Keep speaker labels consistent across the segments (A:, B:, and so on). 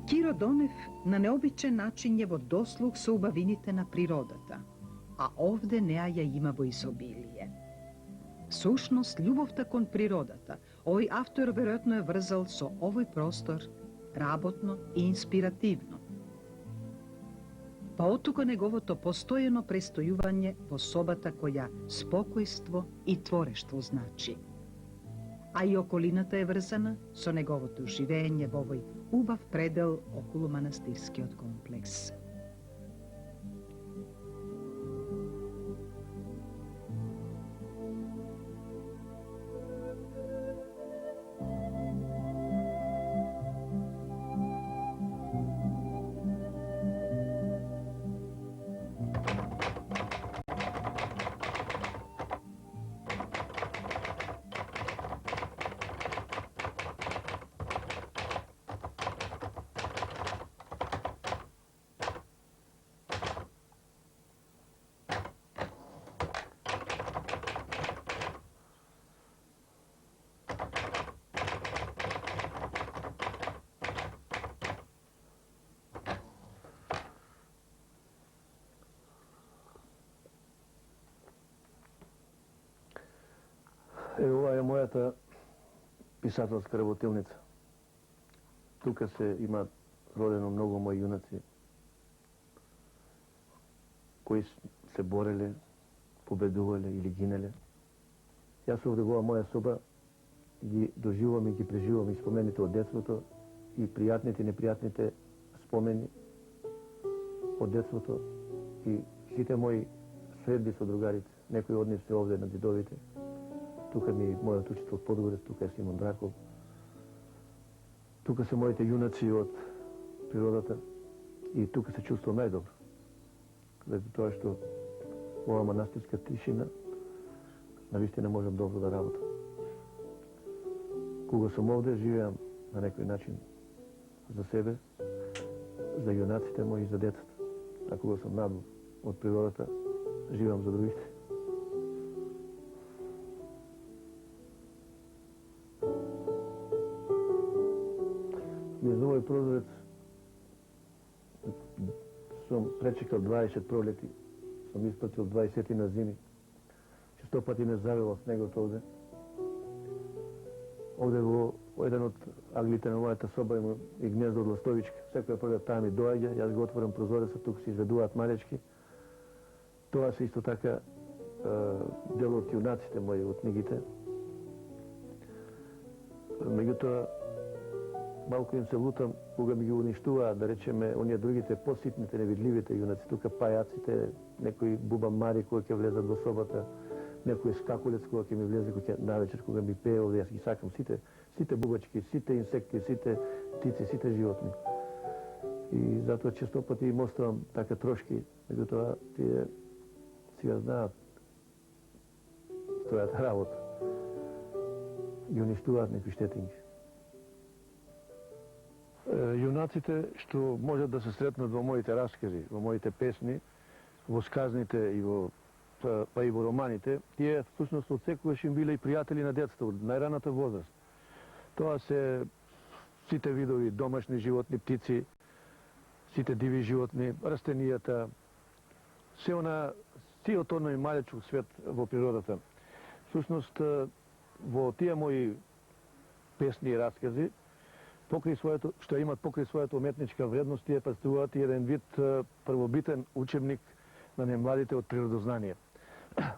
A: Киро Донев на необичен начин je во дослуг со убавините на природата, а овде неа ја има во изобилие. Сушност, љубовта кон природата, овој автор веројатно е врзал со овој простор работно и инспиративно. Па оттука неговото постојано престојување во собата која спокојство и творештво значи. А и околината е врзана со неговото живење во овој убав предел околу манастирскиот комплекс.
B: Ова е мојата писателска работилница. Тука се има родено многу мои јунаци кои се бореле, победувале или гинеле. Јас овде во моја соба ги доживувам и ги преживувам и спомените од детството и пријатните и непријатните спомени од детството и сите мои средби со другарите. Некои од нив се овде на зидовите. Тука ми е мојот учител Подгорец, тука е Симон Драков. Тука се моите јунаци од природата и тука се чувствувам најдобро. Заради тоа што ова манастирска тишина навистина можам добро да работам. Кога сум овде, живеам на некој начин за себе, за јунаците мои и за децата. А кога сум надвор од природата, живеам за другите. Низ овој прозорец сум пречекал 20 пролети, сум испратил 20 на зими. Често пати не завело снегот овде. Овде во еден од аглите на мојата соба има и гнездо од ластовичка. Секоја пролет таа ми доаѓа, јас го отворам прозорецот, тука се изведуваат малечки. Тоа се исто така дел од јунаците мои од книгите. Меѓутоа, малку им се лутам кога ми ги уништуваат, да речеме, оние другите поситните, невидливите јунаци, тука пајаците, некои бубамари кои ќе влезат во собата, некој скакулец кога ќе ми влезе, кој навечер кога ми пее овде, јас ги сакам сите бубачки, сите инсекти, сите птици, сите животни. И затоа често пати им оставам така трошки, меѓутоа тие си ја знаат својата работа. Ги уништуваат некои штетинки. Јунаците што можат да се сретнат во моите раскази, во моите песни, во сказните и па и во романите, тие всушност од секогаш им биле и пријатели на детството, од најраната возраст. Тоа се сите видови домашни животни, птици, сите диви животни, растенијата, сиот оној малечок свет во природата. Всушност, во тие мои песни и раскази, што имат покрај својата уметничка вредност, тие представуваат и еден вид првобитен учебник на немладите од природознание.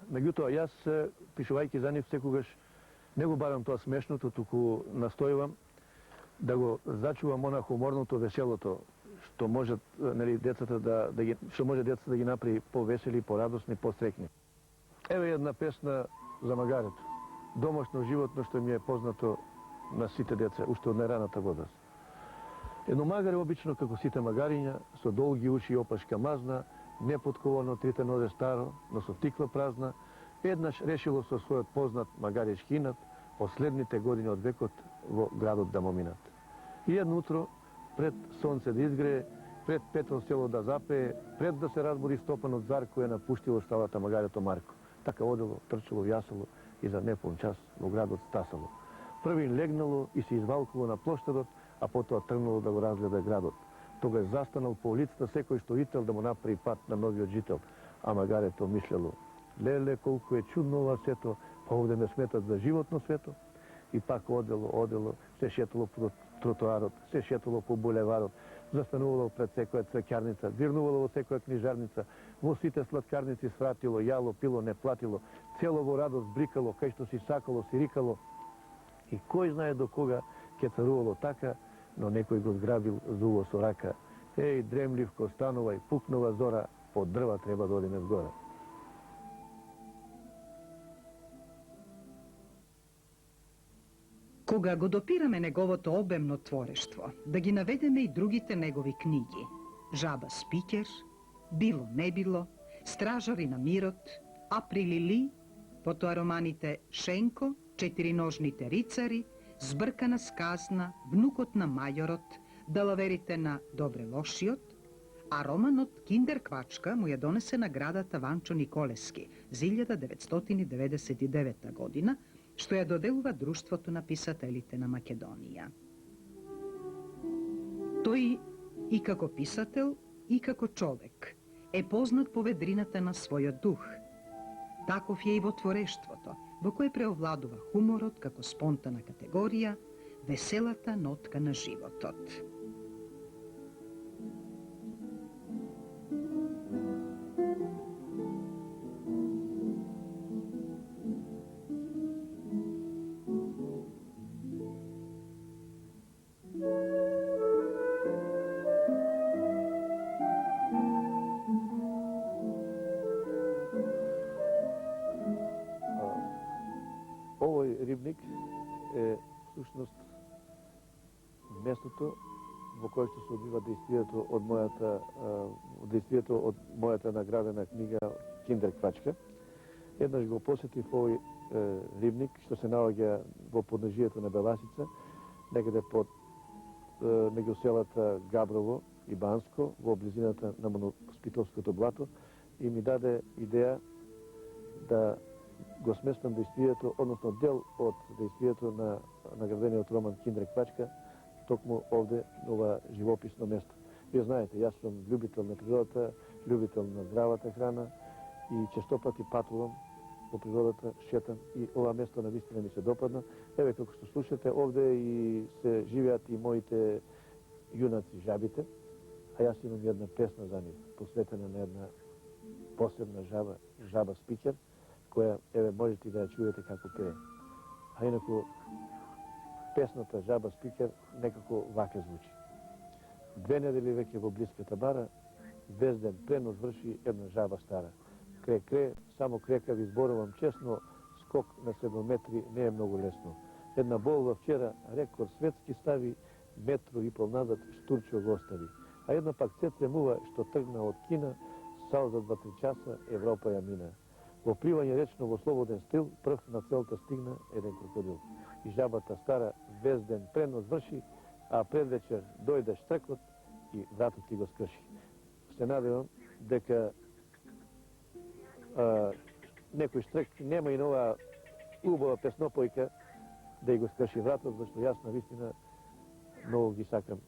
B: Меѓутоа, јас, пишувајќи за нив, секогаш не го барам тоа смешното, туку настојувам да го зачувам она хуморното, веселото, што може децата да ги направи повесели, порадосни, пострекни. Еве една песна за магарето. Домашно животно што ми е познато на сите деца, уште од најраната возраст. Едно магаре обично како сите магариња, со долги уши и опашка мазна, неподковано, трите нозе старо, но со тиква празна, еднаш решило со својот познат магаречки инат последните години од векот во градот да му минат. И едно утро, пред сонце да изгрее, пред петро село да запее, пред да се разбуди стопанот зар кој е напуштило шталата магарето Марко. Така одело, трчало, јасало и за непон час во градот стасало. Првин легнало и се извалкало на плоштадот, а потоа тргнало да го разгледа градот. Тогаш застанал по улицата секој што ител да му направи пат на новиот жител. А магарето мислело, леле, колку е чудно ова сето, па овде ме сметат за животно свето. И пак одело, се шетало по тротоарот, се шетало по булеварот, застанувало пред секоја цвеќарница, вирнувало во секоја книжарница, во сите сладкарници свратило, јало, пило, не платило, цело во радост брикало, кај што си сакало, си рикало. И кој знае до кога ќе царувало така, но некој го зграбил зуво со рака. Еј, дремливко, станувај, пукнува зора, по дрва треба да одиме згора.
A: Кога го допираме неговото обемно творештво, да ги наведеме и другите негови книги. Жаба Спикер, Било не било, Стражари на мирот, Април и Ли, потоа романите Шенко, Четириножните рицари, Збркана сказна, Внукот на мајорот, Далаверите на Добре лошиот, а романот Киндер квачка му ја донесе наградата Ванчо Николески за 1999 година, што ја доделува Друштвото на писателите на Македонија. Тој и како писател, и како човек е познат по ведрината на својот дух. Таков е и во творештвото, во кое преовладува хуморот како спонтана категорија, веселата нотка на животот.
B: Овој рибник е всушност местото во кое што се одвива действието од мојата наградена книга Киндер квачка. Еднаш го посетив овој рибник што се наоѓа во подножието на Беласица, некаде под меѓу селата Габрово и Банско, во близината на Моноспитовското блато, и ми даде идеја да го сместам действието, односно дел од действието на наградениот роман Киндер квачка, токму овде, на ова живописно место. Вие знаете, јас сум љубител на природата, љубител на здравата храна и честопати патувам по природата, шетам и ова место навистина ми се допадна. Еве, како што слушате, овде и се живеат и моите јунаци жабите, а јас имам една песна за нив, посветена на една посебна жаба Спикер, која, еве, можете да ја чуете како пее. А инаку, песната Жаба Спикер некако ваке звучи. 2 недели веќе во блиската бара, безден пренос врши една жаба стара. Кре, само крека ви зборувам честно, скок на 7 метри не е многу лесно. Една болва вчера рекорд светски стави, 1,5 метри назад штурчо го остави. А една пак цеце мува што тргна од Кина, сао за 2-3 часа Европа ја мина. Во пливање речно во слободен стил, прв на целта стигна еден крокодил. И жабата стара вез ден пренос врши, а пред вечер дојде штрекот и вратот ти го скрши. Се надевам дека некој штрек нема и нова убава песнопојка да ја го скрши вратот, зашто јас на вистина многу ги сакам.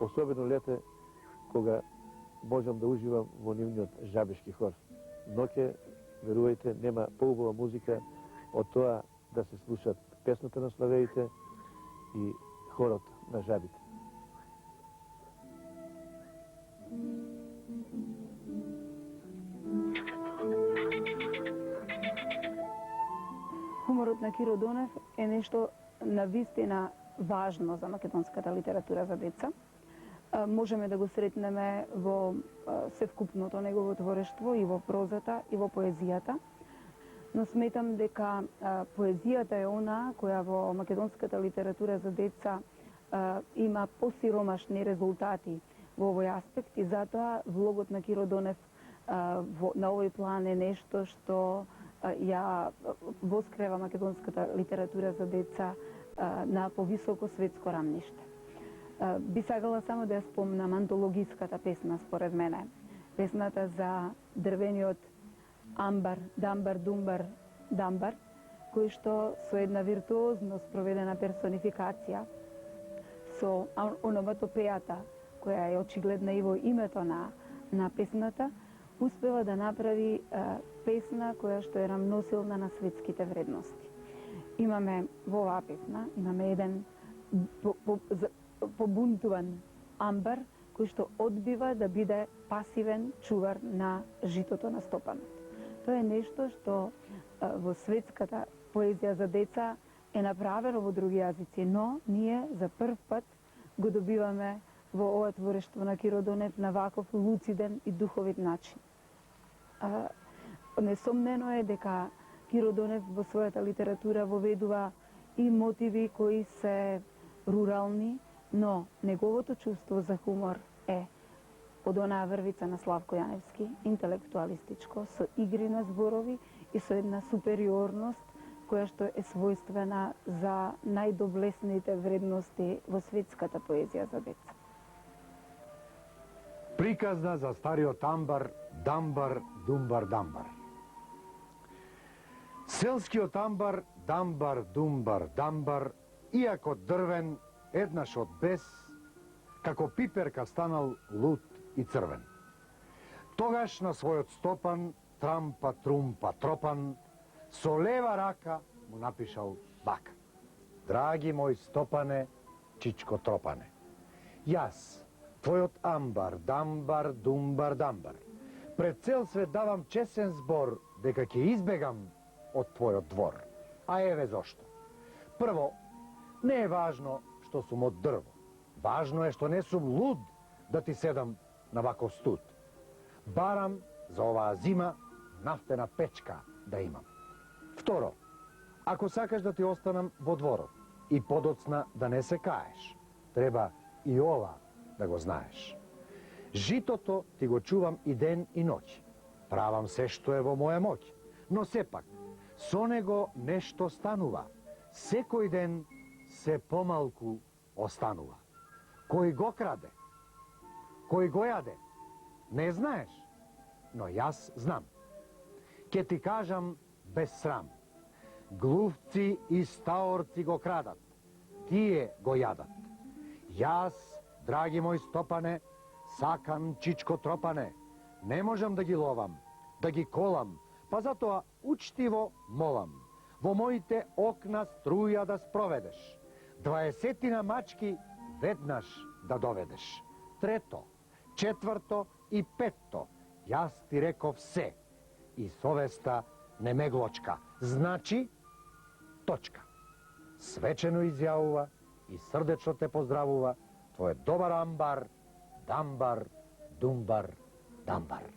B: Особено лете, кога можам да уживам во нивниот жабешки хор. Ноќе, верувајте, нема поубава музика од тоа да се слушат песната на славеите и хорот на жабите.
C: Хуморот на Киро Донев е нешто навистина важно за македонската литература за деца. Можеме да го сретнеме во севкупното негово творештво и во прозата и во поезијата. Но сметам дека поезијата е она која во македонската литература за деца има посиромашни резултати во овој аспект и затоа влогот на Киро Донев на овој план е нешто што ја воскрева македонската литература за деца на повисоко светско рамниште. Би сакала само да ја спомнам антологиската песна, според мене. Песната за дрвениот амбар, дамбар, думбар, дамбар, кој што со една виртуозно спроведена персонификација со ономатопејата, која е очигледна и во името на песната, успева да направи песна која што е рамносилна на светските вредности. Имаме во оваа песна, имаме еден побунтуван амбар, кој што одбива да биде пасивен чувар на житото на стопанот. Тоа е нешто што во светската поезија за деца е направено во други јазици, но ние за прв пат го добиваме во ова творештво на Киро Донев на ваков луциден и духовит начин. Несомнено е дека Киро Донев во својата литература воведува и мотиви кои се рурални, но неговото чувство за хумор е од онаа врвица на Славко Јаневски, интелектуалистичко, со игри на зборови и со една супериорност која што е својствена за најдоблесните вредности во светската поезија за деца.
D: Приказна за стариот амбар, дамбар, думбар, дамбар. Селскиот амбар, дамбар, думбар, дамбар, иако дрвен, еднаш од бес, како пиперка станал лут и црвен. Тогаш на својот стопан, трампа, трумпа, тропан, со лева рака му напишал бака. Драги мој стопане, чичко тропане, јас, твојот амбар, дамбар, думбар, дамбар, пред цел свет давам чесен збор дека ќе избегам од твојот двор. А еве зошто. Прво, не е важно што сум од дрво. Важно е што не сум луд да ти седам на ваков студ. Барам за оваа зима нафтена печка да имам. Второ, ако сакаш да ти останам во дворот и подоцна да не се каеш, треба и ова да го знаеш. Житото ти го чувам и ден и ноќ. Правам се што е во моја моќ, но сепак со него нешто станува. Секој ден се помалку останува. Кој го краде? Кој го јаде? Не знаеш, но јас знам. Ке ти кажам без срам. Глувци и стаорци го крадат, тие го јадат. Јас, драги мој стопане, сакам чичко тропане. Не можам да ги ловам, да ги колам, па затоа учтиво молам. Во моите окна струја да спроведеш. 20 мачки веднаш да доведеш. Трето, четврто и петто, јас ти реков се. И совеста не ме глочка. Значи, точка. Свечено изјавува и срдечно те поздравува твој добар амбар, дамбар, думбар, дамбар.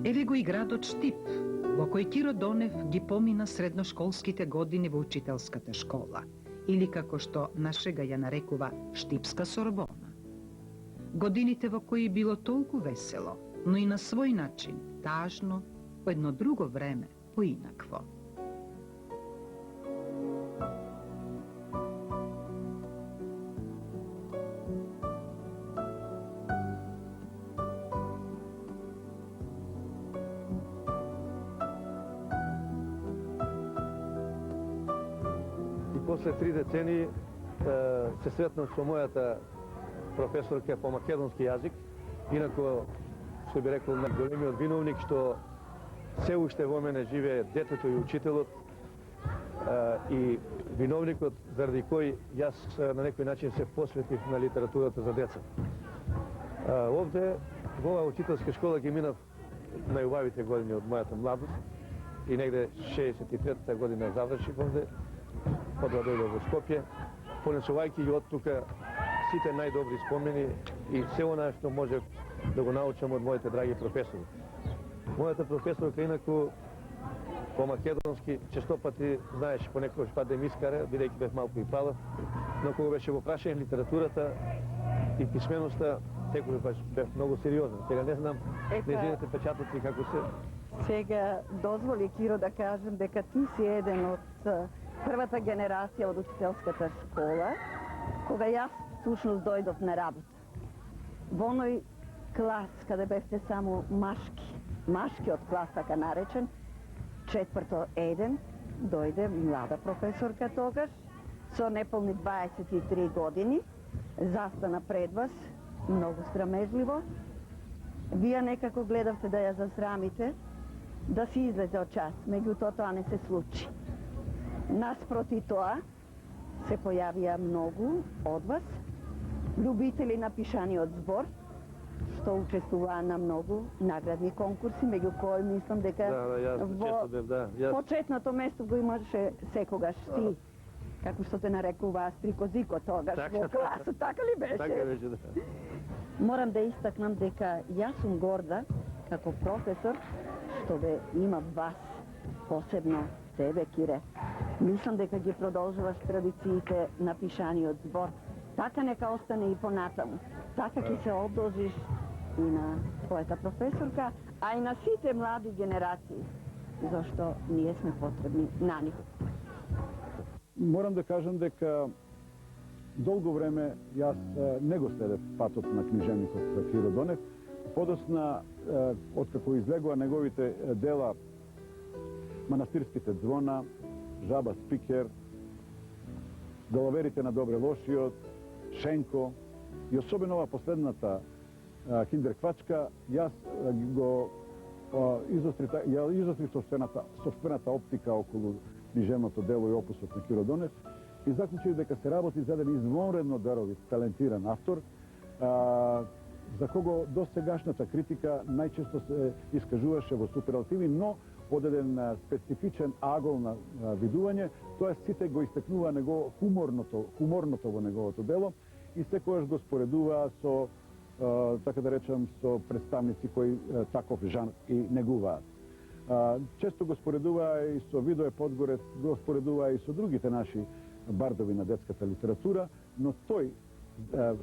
A: Еве го и градот Штип, во кој Киро Донев ги помина средношколските години во учителската школа, или како што нашега ја нарекува Штипска Сорбона. Годините во кои било толку весело, но и на свој начин, тажно, по едно друго време, поинакво.
B: После 3 децении се сретнав со мојата професорка по македонски јазик, инако, што би рекол, големиот виновник што се уште во мене живее детето и учителот и виновникот заради кој јас на некој начин се посветив на литературата за деца. Овде, во оваа учителска школа ги минав најубавите години од мојата младост и негде 63-та година завршив овде. Подва дојдов во Скопје, понесувајќи ги од тука сите најдобри спомени и се она што можев да го научам од моите драги професори. Мојата професорка, инаку, по македонски, честопати, знаеш, понекогаш пат да ми искаре, бидејќи бев малку и палав, но кога беше во прашање литературата и писменоста, секој бев многу сериозен. Сега не знам незините печатоци како се.
E: Сега дозволи, Киро, да кажем дека ти си еден од првата генерација од учителската школа, кога јас всушност дојдов на работа. Во оној клас, каде бевте само машкиот клас, така наречен, четврто еден, дојде млада професорка тогаш, со неполни 23 години, застана пред вас, многу срамежливо. Вие некако гледавте да ја засрамите, да си излезе од час, меѓутоа тоа не се случи. Наспроти тоа, се појавија многу од вас, љубители на пишаниот збор, што учествуваа на многу наградни конкурси, меѓу кои мислам дека во почетното место го имаше секогаш ти, како што те нарекуваа Стрикозико тогаш во класот, така ли беше?
B: Така беше, да.
E: Морам да истакнам дека јас сум горда како професор што ве има вас, посебно тебе, Кире. Мислам дека ги продолжуваш традициите на пишаниот збор. Така нека остане и понатаму. Така ќе се одолжиш и на твојата професорка, а и на сите млади генерации, зашто ние сме потребни на нив.
F: Морам да кажам дека долго време јас не го следев патот на книжевникот Киро Донев. Подосна, откако излегува неговите дела Манастирските звона, Жаба Спикер, Далаверите на добре лошиот, Шенко и особено ова последната Киндер Квачка, јас го изострив собствената оптика околу книжевното дело и опусот на Киро Донев и заклучив дека се работи за еден изворедно даровит, талентиран автор, за кого до сегашната критика најчесто се искажуваше во суперлативи, но од еден специфичен агол на видување, тоа сите го истекнува хуморното во неговото дело и секојаш го споредува со, така да речем, со представници кои таков жанр и негуваат. Често го споредува и со Видое Подгорец, го споредува и со другите наши бардови на детската литература, но тој,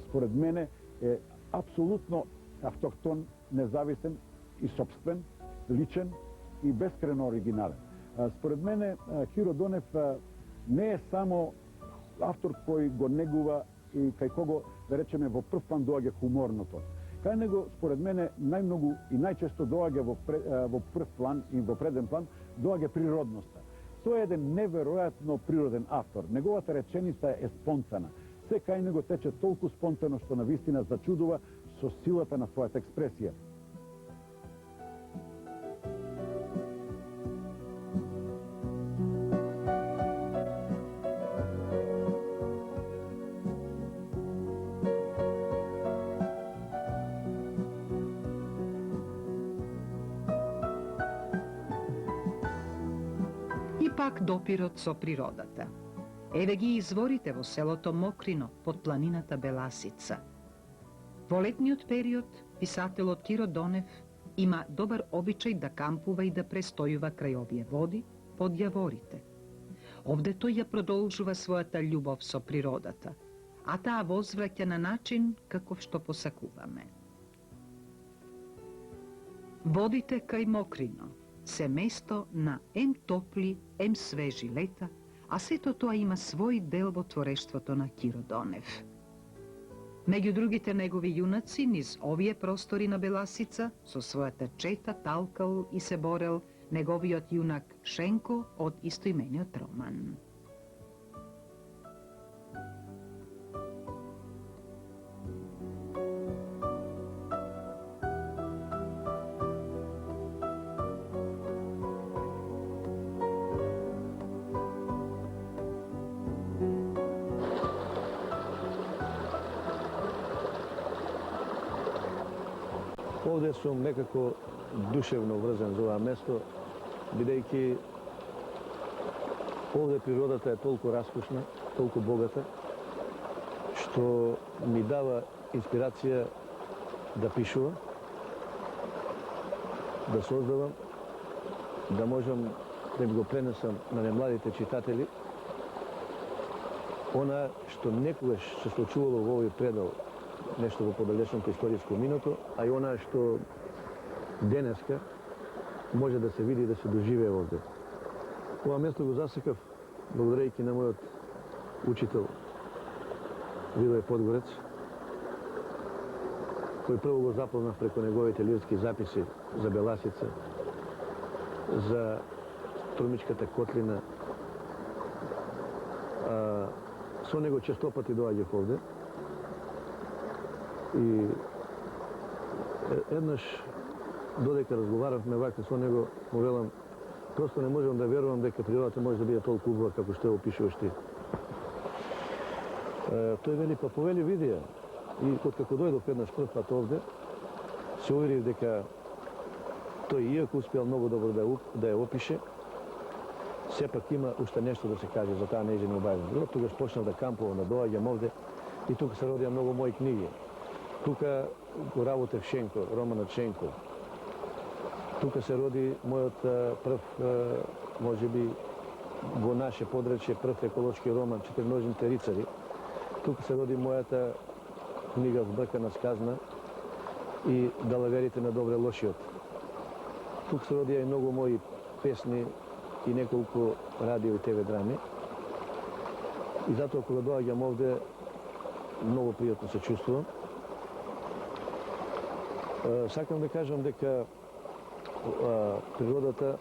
F: според мене, е апсолутно автохтон, независен и собствен, личен и бескрено оригинален. Според мене, Киро Донев не е само автор кој го негува и кај кого, да речеме, во прв план доаѓа хуморното. Кај него, според мене, најмногу и најчесто доаѓа во прв план и во преден план, доаѓа природноста. Тој е еден неверојатно природен автор. Неговата реченица е спонтана. Се кај него тече толку спонтано што навистина зачудува со силата на својата експресија.
A: Пак допирот со природата. Еве ги изворите во селото Мокрино, под планината Беласица. Во летниот период, писателот Киро Донев има добар обичај да кампува и да престојува крај овие води, под јаворите. Овде тој ја продолжува својата љубов со природата, а таа возвраќа на начин каков што посакуваме. Водите кај Мокрино се место на ем топли, ем свежи лета, а сето тоа има свој дел во творештвото на Киро Донев. Меѓу другите негови јунаци низ овие простори на Беласица, со својата чета талкал и се борел неговиот јунак Шенко од истоимениот роман.
B: Овде сум некако душевно врзан за ова место, бидејќи овде природата е толку раскошна, толку богата, што ми дава инспирација да пишувам, да создавам, да можам да го пренесам на немладите читатели она што некогаш се случувало во овој предел, нешто во подалечното историско минато, а и она што денеска може да се види и да се доживее овде. Ова место го засекав благодарејќи на мојот учител Видој Подгорец, кој прво го запознав преку неговите лирски записи за Беласица, за Струмичката котлина. Со него честопати доаѓав овде и еднаш додека разговаравме вака со него, му велам, просто не можам да верувам дека природата може да биде толку убава како што ја опишуваш ти. Тој вели, па повели види ја. И откако дојдов еднаш прв пат овде, се уверив дека тој иако успеал многу добро да ја опише, сепак има уште нешто да се каже за таа нејзина убавност. Тогаш почнав да кампувам, да доаѓам овде и тука се родија многу мои книги. Тука го работев Шенко, романот Шенко. Тука се роди мојот прв, можеби, во наше подречје, прв еколошки роман Четирножните рицари. Тука се роди мојата книга Збркана сказна и Далаверите на добре лошиот. Тука се родија и многу мои песни и неколку радио и ТВ драми. И затоа кога доаѓам овде, многу пријатно се чувствувам. Сакам да кажам дека природата,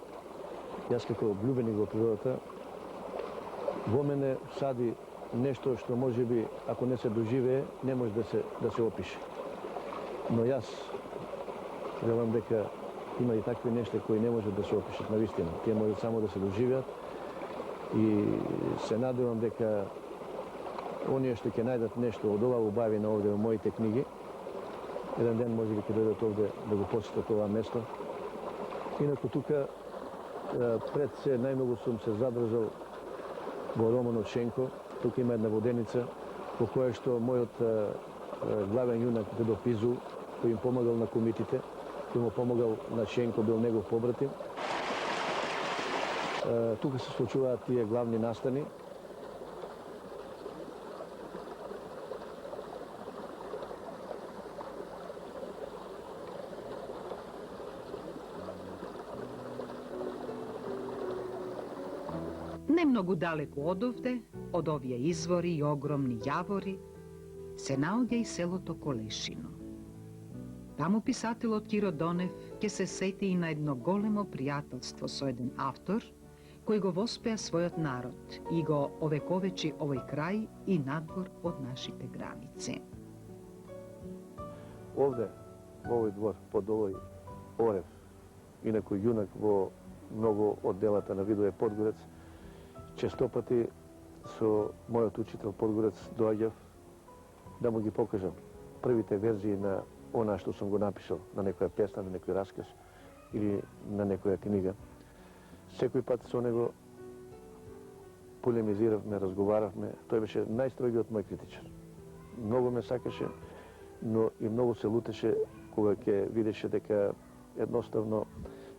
B: јас како влюбеник во природата, во мене сади нешто што може би, ако не се доживее, не може да се опише. Но јас велам дека има и такви нешта кои не можат да се опишат на вистина. Тие можат само да се доживеат и се надевам дека оние што ќе најдат нешто од ова убавина овде во моите книги, еден ден може би ќе дојдат овде да го посетат ова место. Инаку тука пред се најмногу сум се задржал во романот Шенко. Тука има една воденица во која што мојот главен јунак Дедо Пизу, кој им помагал на комитите, кој му помагал на Шенко, бил негов побратим. Тука се случуваат тие главни настани.
A: Не многу далеку од овде, од овие извори и огромни јавори, се наоѓа и селото Колешино. Таму писателот Киро Донев ќе се сети и на едно големо пријателство со еден автор, кој го воспеа својот народ и го овековечи овој крај и надвор од нашите граници.
B: Овде, во овој двор, под овој орев, инаку јунак во многу од делата на Видој Подгорец, честопати со мојот учител Подгорец доаѓав да му ги покажам првите верзии на она што сум го напишал, на некоја песна, на некој расказ или на некоја книга. Секој пат со него полемизиравме, разговаравме. Тој беше најстрогиот мој критичар. Многу ме сакаше, но и многу се лутеше кога ќе видеше дека едноставно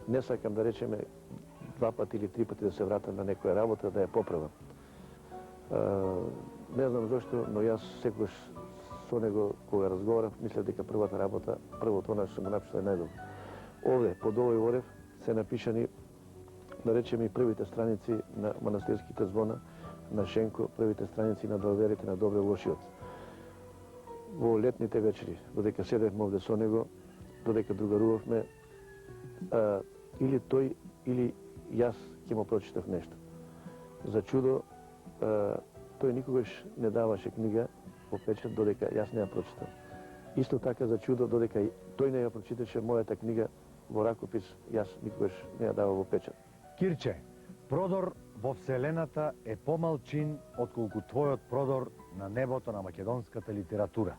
B: не сакам да речеме 2 пати или 3 пати да се вратам на некоја работа, да ја поправам. Не знам зашто, но јас секогаш со него, кога разговарав, мислев дека првата работа, првото она што сум го напишал е најдобро. Овде, под овој орев, се напишани, да речеме, и првите страници на манастирските звона, на Шенко, првите страници на Далаверите на добре лошиот. Во летните вечери, додека седевме овде со него, додека другарувавме, или тој, или јас ќе му прочитав нешто. За чудо, тој никогаш не даваше книга во печат додека јас не ја прочитам. Исто така за чудо, додека тој не ја прочиташе мојата книга во ракопис, јас никогаш не ја давав во печат.
D: Кирче, продор во Вселената е помалчин отколку твојот продор на небото на македонската литература.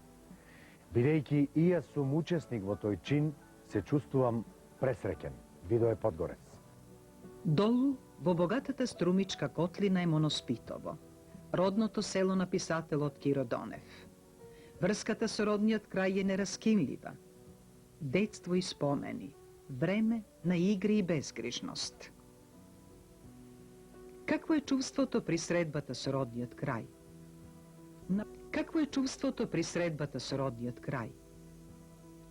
D: Бидејќи и јас сум учесник во тој чин, се чувствувам пресреќен. Видој Подгорец.
A: Долу во богатата Струмичка котлина е Моноспитово, родното село на писателот Киро Донев. Врската со родниот крај е нераскинлива. Детство и спомени, време на игри и безгрижност. Какво е чувството при средбата со родниот крај? Какво е чувството при средбата со родниот крај?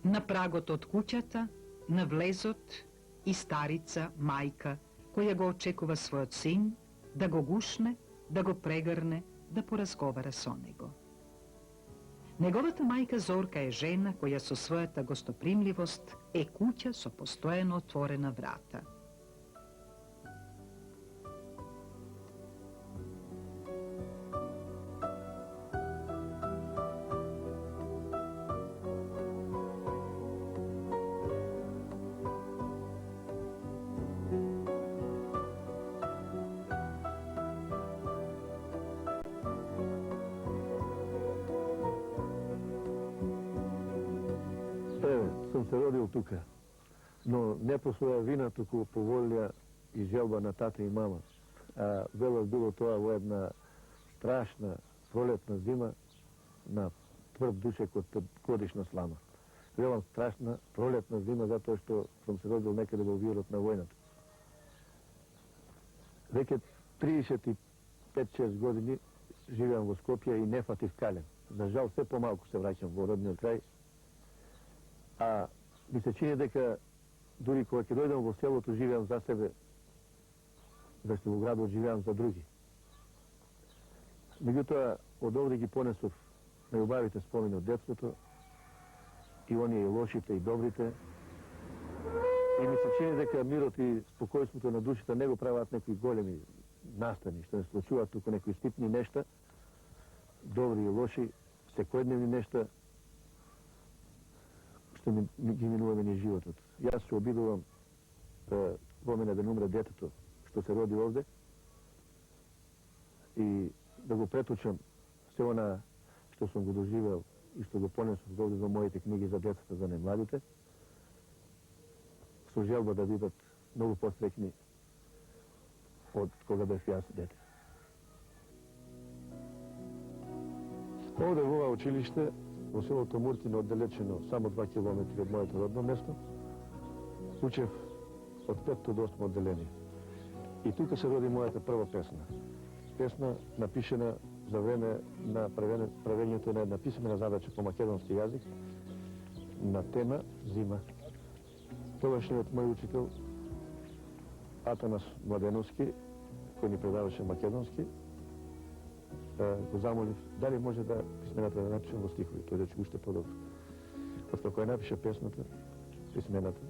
A: На прагот од куќата, на влезот и старица, мајка, која го очекува својот син, да го гушне да го прегрне, да поразговара со него. Неговата мајка Зорка е жена која со својата гостопримливост е куќа со постојано отворена врата.
B: Сум се родил тука, но не по своја вина, туку по волја и желба на тата и мама. Вело било тоа во една страшна пролетна зима на тврд душек од 5-годишна слама. Велам страшна пролетна зима затоа што сум се родил некаде во вирот на војната. Веќе 35-6 години живеам во Скопје и не фатив кален. За жал, се помалку се враќам во родниот крај. А ми се чини дека дури кога ќе дојдам во селото живеам за себе, зашто во градот живеам за други. Меѓутоа, од овде ги понесов најубавите спомени од детството, и оние и лошите и добрите. И ми се чини дека мирот и спокојството на душите не го прават некои големи настани, што не случуваат туку некои ситни нешта, добри и лоши, секојдневни нешта, што ги минува мене животот. Јас се обидувам во мене да не умре детето што се роди овде и да го претучам се она што сум го доживел и што го понесов овде во моите книги за децата, за најмладите, со желба да бидат многу пострекни од кога бев јас дете. Овде во ова училиште, во селото Муртино, оддалечено само 2 километри од моето родно место, учев од 5 до 8 одделение. И тука се роди мојата прва песна. Песна напишена за време на правењето на една писмена задача по македонски јазик на тема зима. Тогашниот мој учител Атанас Младеновски, кој ни предаваше македонски, го замолив дали може да писмената да напишем во стихови. Тој рече уште подобро. Откако ја напиша песната, писмената,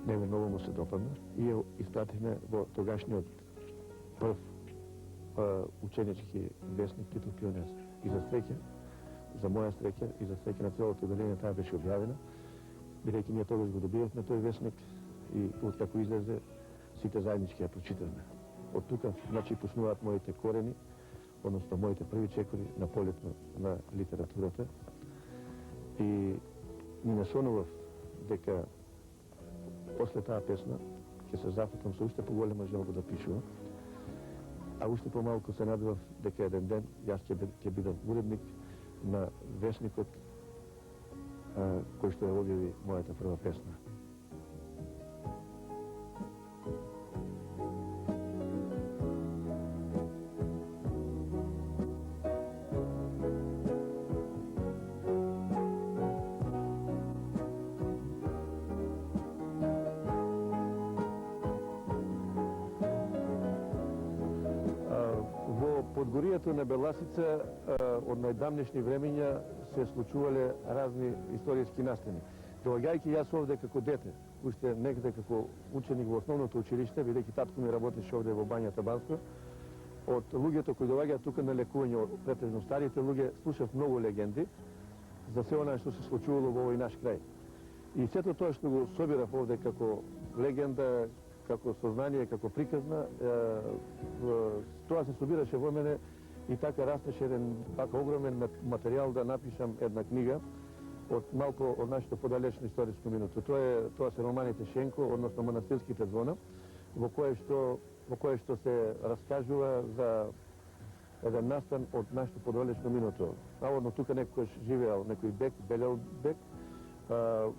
B: него многу му се допадна и ја испратихме во тогашниот прв ученички вестник Титул Пионез. И за среќа, за моја среќа и за среќа на целото одделение, таа беше објавена, бидејќи ние тогаш го добивавме тој вестник и откако излезе сите заеднички ја прочитавме. Од тука, значи, почнуваат моите корени, односно моите први чекори на полето на литературата. И ми насонував дека после таа песна ќе се зафатам со уште поголема желба да пишувам, а уште помалку се надевав дека еден ден јас ќе бидам уредник на весникот кој што ја објави мојата прва песна. Подгоријето на Беласица од најдавнешни времења се случувале разни историски настани. Доаѓајќи јас овде како дете, уште некаде како ученик во основното училиште, бидејќи татко ми работеше овде во Бањата Банско, од луѓето кои доаѓаат тука на лекување, претежно старите луѓе, слушав многу легенди за се она што се случувало во овој наш крај. И сето тоа што го собирав овде како легенда, како сознание, како приказна, тоа се собираше во мене и така растеше еден така огромен материјал да напишам една книга од малку од нашето подалечно историско минуто. Тоа се романите Шенко, односно Манастирските звона, во кое што се раскажува за еден настан од нашето подалечно минуто. Наводно тука некојаш живеал некој бек, белел бек,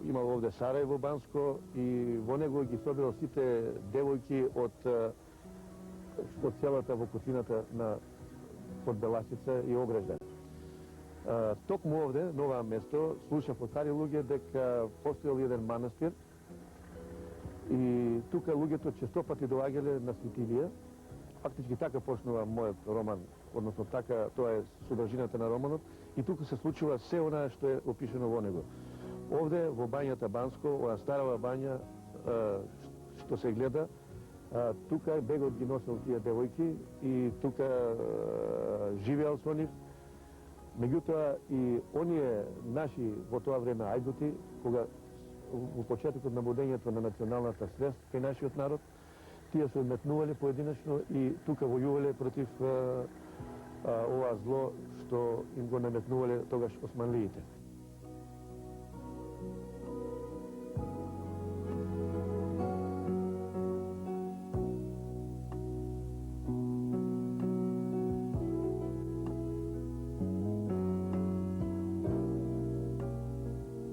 B: имал овде сарај во Банско и во него ги собирал сите девојки од целата вокотината на под Беласица и Огрежден. Токму овде, на ова место, слушав од стари луѓе дека постоел еден манастир и тука луѓето честопати доаѓале на Светилија фактички така почнува мојот роман, односно така, тоа е содржината на романот, и тука се случува се она што е опишено во него. Овде, во бањата Банско, оваа старава бања, што се гледа, тука бегот ги носел тие девојки и тука живеел со нив. Меѓутоа и оние наши во тоа време ајдути, кога во почетокот на будењето на националната свест кај нашиот народ, тие се одметнувале поединечно и тука војувале против ова зло што им го наметнувале тогаш османлиите.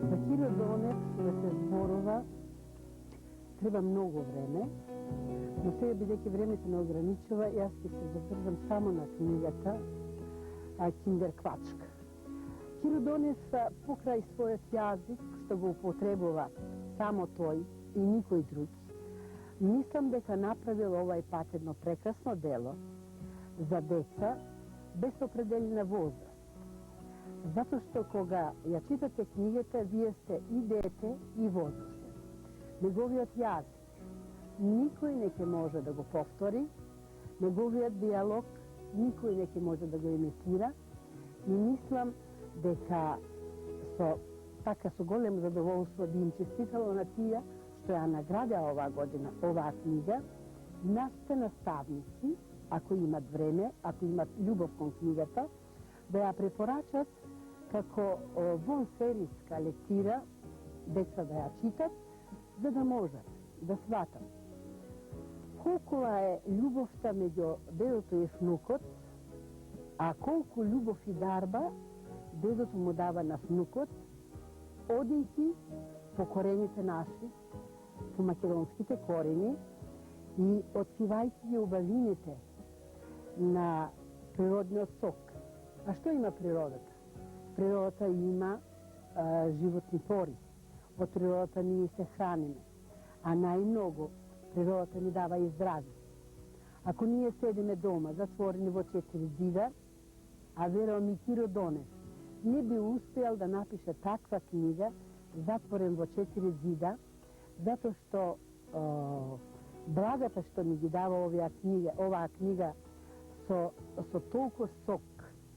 G: За Киро Донев да се зборува треба многу време, но сега бидејќи времето не ограничува, јас ќе се задржам само на книгата Киндерквачка. Киро Донев покрај својот јазик, што го употребува само тој и никој друг, мислам дека направил овај пат едно прекрасно дело за деца без определена возраст. Затоа што кога ја читате книгата, вие сте и дете и возрастен. Неговиот јазик никој не ќе може да го повтори, неговиот диалог никој не ќе може да го имитира, и мислам дека со големо задоволство би им честитало на тие што ја наградеа оваа година оваа книга, нашите наставници, ако имат време, ако имат љубов кон книгата, да ја препорачат како вон сериска лектира, деца да ја читат, за да можат да сватат колкова е љубовта меѓу дедото и внукот, а колку љубов и дарба дедото му дава на внукот, одејќи по корените наши, по македонските корени и откривајќи ги убавините на природниот сок. А што има природата? Природата има животни пори. Од природата ние се храниме, а најмногу природата ни дава и здравје. Ако ние седиме дома, затворени во 4 зида, а верувам и Киро Донев не би успеал да напише таква книга, затворен во 4 зида, затоа што благата што ни ги дава оваа книга со толку сок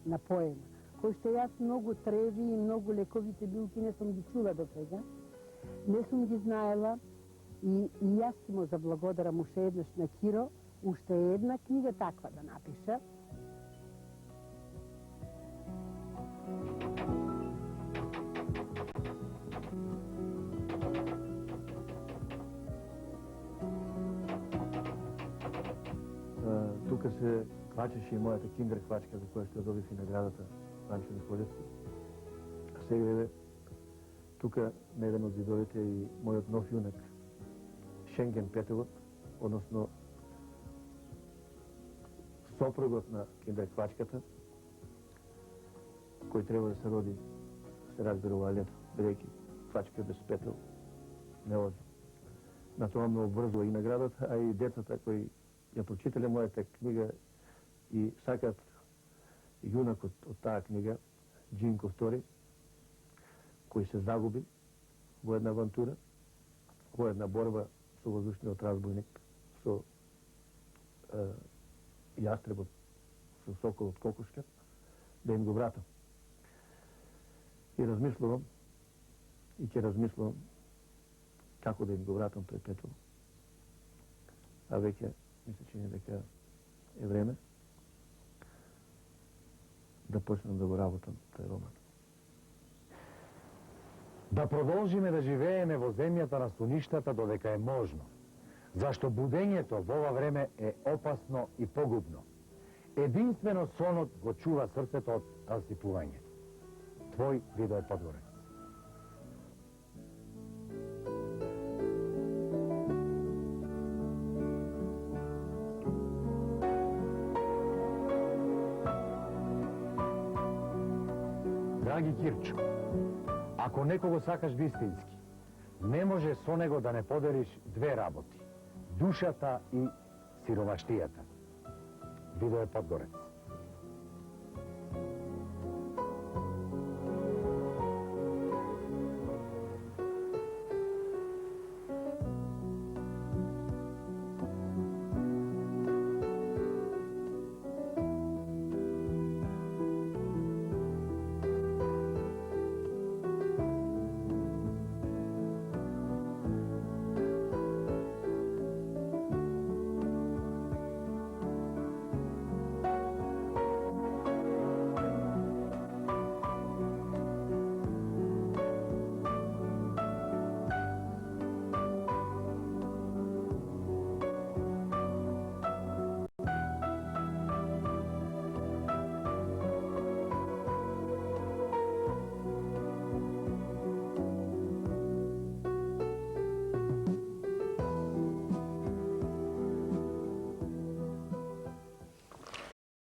G: на поема, кој што јас многу треви и многу лековите билки не сум ги чула до сега, не сум ги знаела, и јас ќе му заблагодарам уште еднаш на Киро, уште една книга таква да напиша.
B: Тука се квачеше и мојата киндерквачка за која што ја добив и наградата Ранчо Николевски. А сега еве тука на еден од зидовите и мојот нов јунак Шенген Петелот, односно сопругот на киндерквачката, кој треба да се роди, се разбира ова лето, бидејќи квачка без петел не може. На тоа ме обврзува и наградата, а и децата кои ја прочитале мојата книга и сакат јунакот од таа книга, Джинко II, кој се загуби во една авантура, во една борба со воздушниот разбойник, со јастребот, со соколот кокушка, да им го вратам. И размислувам, и ќе размислувам како да им го вратам тој петел. А веќе ми се чини дека е време да почнем да го работам тој роман.
D: Да продолжиме да живееме во земјата на суништата додека е можно, зашто будењето во ова време е опасно и погубно. Единствено сонот го чува срцето од расипување. Твој Видој Подгорец. Драги Кирчо, ако некого сакаш вистински, не може со него да не поделиш две работи – душата и сиромаштијата. Видое Подгорец.